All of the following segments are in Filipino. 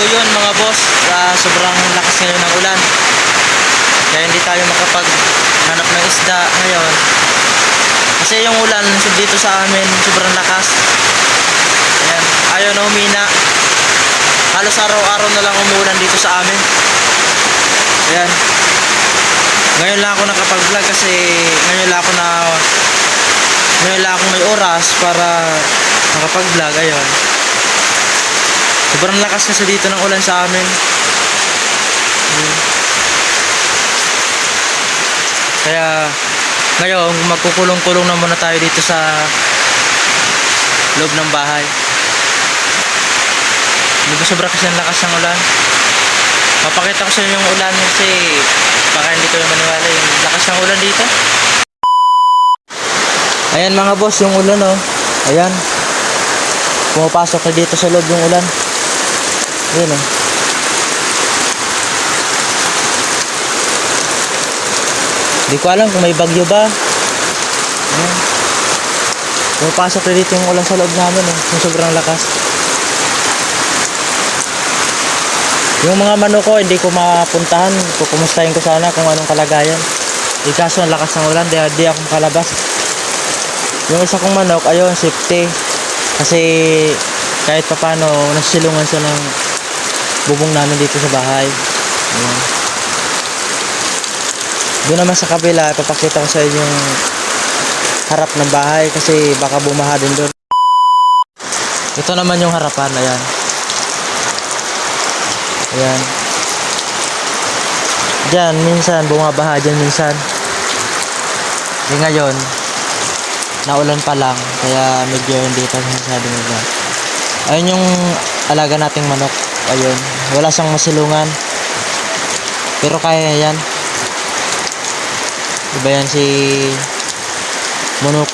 yun mga boss, sobrang lakas ngayon ng ulan. Kaya hindi tayo makapaghanap ng isda ngayon. Kasi yung ulan dito sa amin sobrang lakas. Ayan, ayaw na humina. Halos araw-araw na lang umulan dito sa amin. Ayan. Ngayon lang ako nakapag-vlog kasi ngayon lang ako may oras para makapag-vlog. Ayun. Sobrang lakas kasi dito ng ulan sa amin. Ayun. Kaya ngayon magkukulong-kulong na muna tayo dito sa loob ng bahay. Hindi ba sobra kasi ang lakas ng ulan? Papakita ko sa inyo yung ulan kasi baka hindi kayo maniwala yung lakas ng ulan dito. Ayan mga boss, yung ulan oh. Ayan. Pumapasok na dito sa loob yung ulan. Ayan oh. Hindi ko alam kung may bagyo ba. Ayan. Pumapasok na dito yung ulan sa loob namin oh. Yung sobrang lakas. Yung mga manok ko hindi ko mapuntahan. Kukumustahin ko sana kung anong kalagayan. Kaso ang lakas ng ulan, di ako makalabas. Yung isa kong manok, ayun, safety. Kasi kahit papano nasilungan siya ng bubong namin dito sa bahay. Ayan. Doon naman sa kabila, papakita ko sa inyo yung harap ng bahay kasi baka bumaha din doon. Ito naman yung harapan, ayan. Ayan. Diyan, minsan bumabaha dyan minsan. Ngayon naulan pa lang kaya medyo hindi pa masyadong ulan. Ayun yung alaga nating manok. Ayun, wala siyang masilungan pero kaya yan. Diba yan si manok.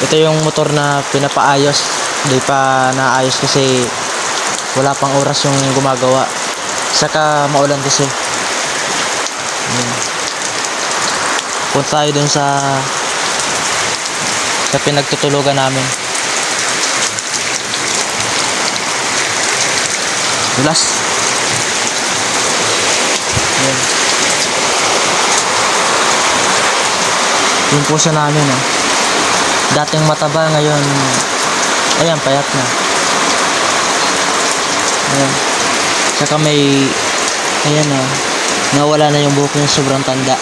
Ito yung motor na pinapaayos. Hindi pa naayos kasi wala pang oras yung gumagawa. Saka maulan kasi. Punta tayo dun sa pinagtutulugan namin. Dulas. Ayan. Yung pusa namin oh. Dating mataba, ngayon ayan, payat na. Ayan. Saka may ayan oh, nawala na yung buhok niya, sobrang tanda.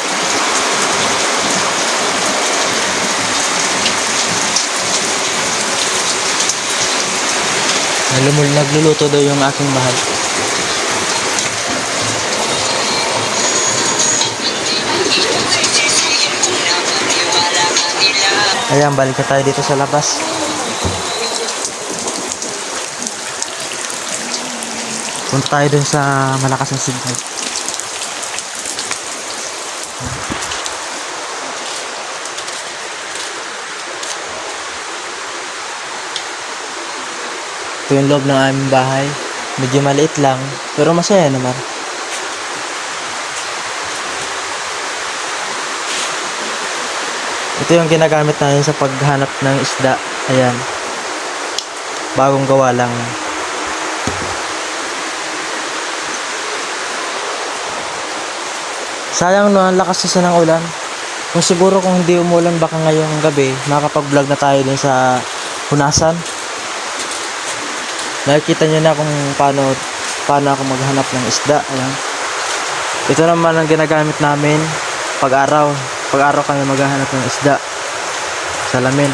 Nagluluto daw yung aking mahal. Ayan, balik na tayo dito sa labas. Punta tayo dun sa malakas na signal. Ito yung loob ng aming bahay. Medyo maliit lang pero masaya naman. Ito yung ginagamit namin sa paghanap ng isda. Ayan, bagong gawa lang. Sayang no, ang lakas kasi ng ulan. Kung siguro kung hindi umulan baka ngayong gabi makakapag-vlog na tayo din sa hunasan. Nakikita nyo na kung paano ako maghanap ng isda. Ayan. Ito naman ang ginagamit namin pag-araw. Pag-araw kami maghahanap ng isda. Salamin.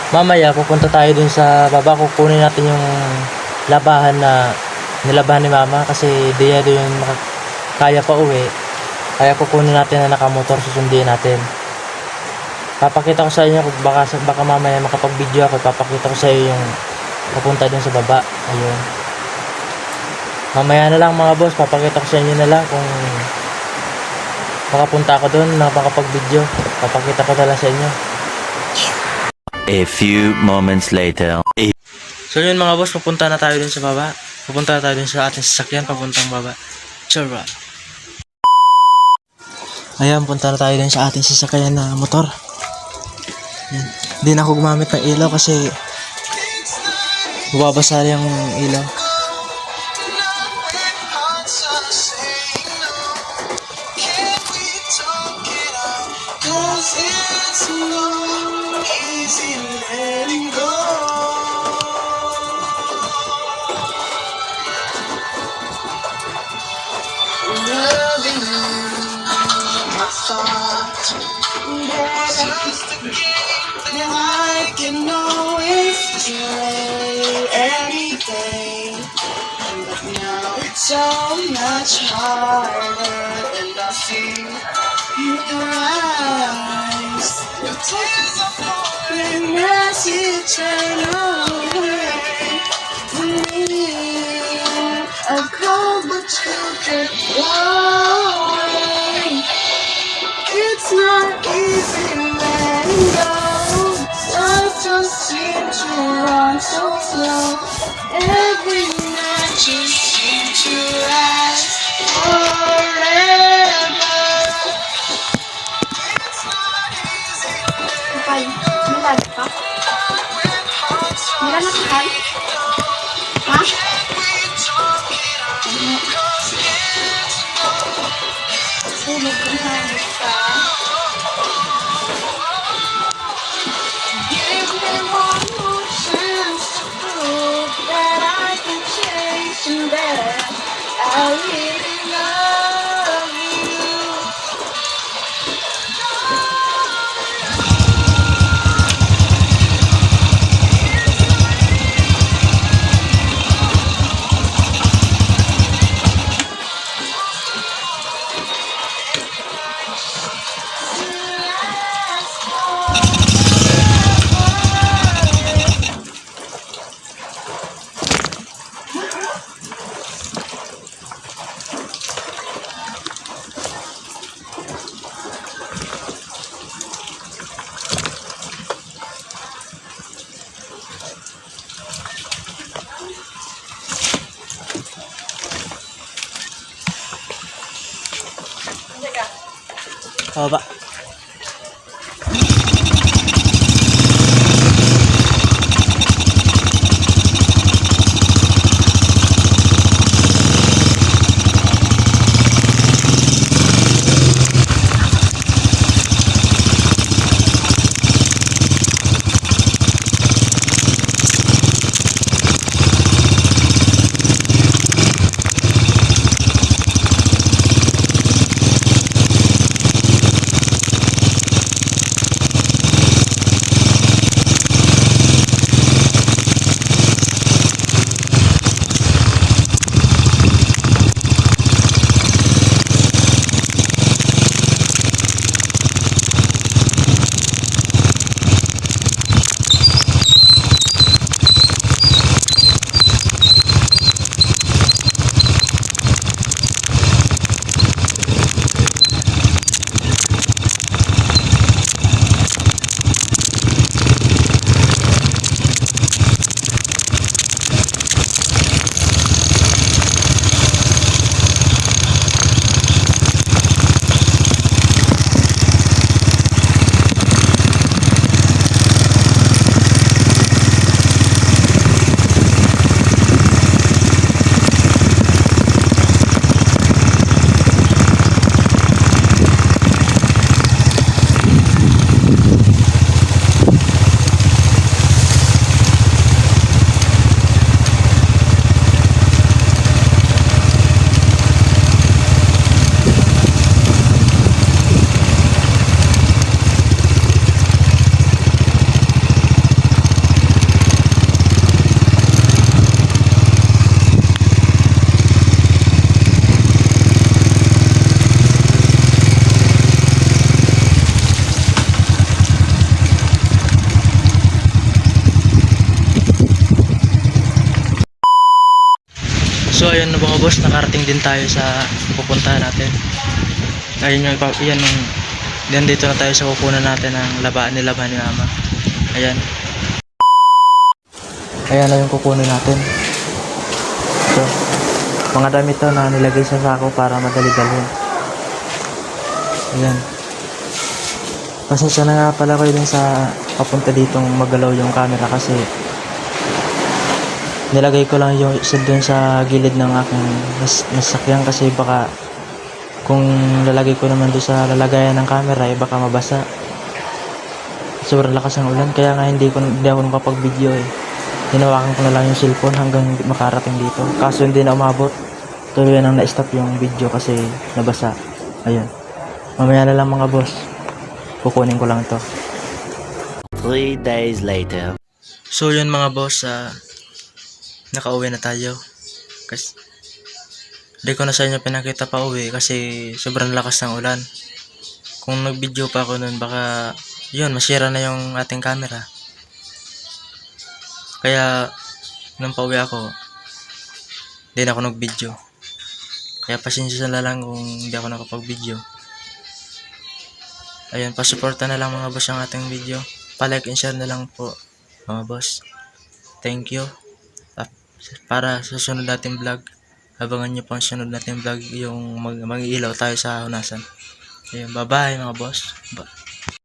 Mamaya pupunta tayo dun sa baba. Kukunin natin yung labahan na nilabahan ni mama kasi di yan yung kaya pa uwi. Kaya kukunin natin na nakamotor, susundin natin. Papakita ko sa inyo kung baka mamaya makapag-video ako. Papakita ko sa inyo yung papunta dun sa baba. Ayun. Mamaya na lang mga boss, papakita ko sa inyo na lang kung makapunta ako dun na makapag-video. Papakita ko na lang sa inyo. A few moments later. So yun mga boss, pupunta na tayo dun sa baba. Pupunta na tayo dun sa ating sasakyan papuntang baba. Chara. Ayan, punta na tayo din sa ating sasakyan na motor. Ayan. Hindi na ako gumamit ng ilaw kasi babasa yung ilaw. I can always play any day, but now it's so much harder, and I see in your eyes the tears are falling as you turn away from me. A cold but children away. It's not easy letting go. Time just seems to run so slow. Every night just seems to last forever. It's not easy letting go. Malag pa? Wala na ka? Ha? Tulog ko na pa. Give me one more chance to prove that I can change and that I really love you. Baba. So ayun na mga boss, nakarating din tayo sa pupuntahan natin. Ayun yung yan yung then dito na tayo sa kukunan natin ng labaan ni mama. Ayan. Ayan na yung kukunin natin. So, mga damit to na nilagay sa sako para madali dalhin. Ayan. Pasensya na nga pala kayo dun sa papunta ditong magalaw yung camera kasi nilagay ko lang yung isa dun sa gilid ng aking nasakyan kasi baka kung lalagay ko naman dun sa lalagayan ng camera baka mabasa. Sobrang lakas ng ulan kaya nga hindi ako nakapag-video eh. Hinawakan ko na lang yung cellphone hanggang makarating dito. Kaso hindi na umabot. Tuloy nang na-stop yung video kasi nabasa. Ayun. Mamaya na lang mga boss. Kukunin ko lang to. 3 days later. So yun mga boss, nakauwi na tayo. Kasi hindi ko na sa inyo pinakita pa uwi kasi sobrang lakas ng ulan. Kung nag-video pa ako nun baka yun, masira na yung ating camera. Kaya nung pauwi ako, hindi na ako nag-video. Kaya pasensya na lang kung hindi ako nakapag-video. Ayun, pasuporta na lang mga boss ang ating video. Pa-like and share na lang po mga boss. Thank you. Para sa sunod nating vlog, abangan nyo pang sunod nating vlog yung mag-iilaw tayo sa Hunasan. Ayun, bye bye mga boss.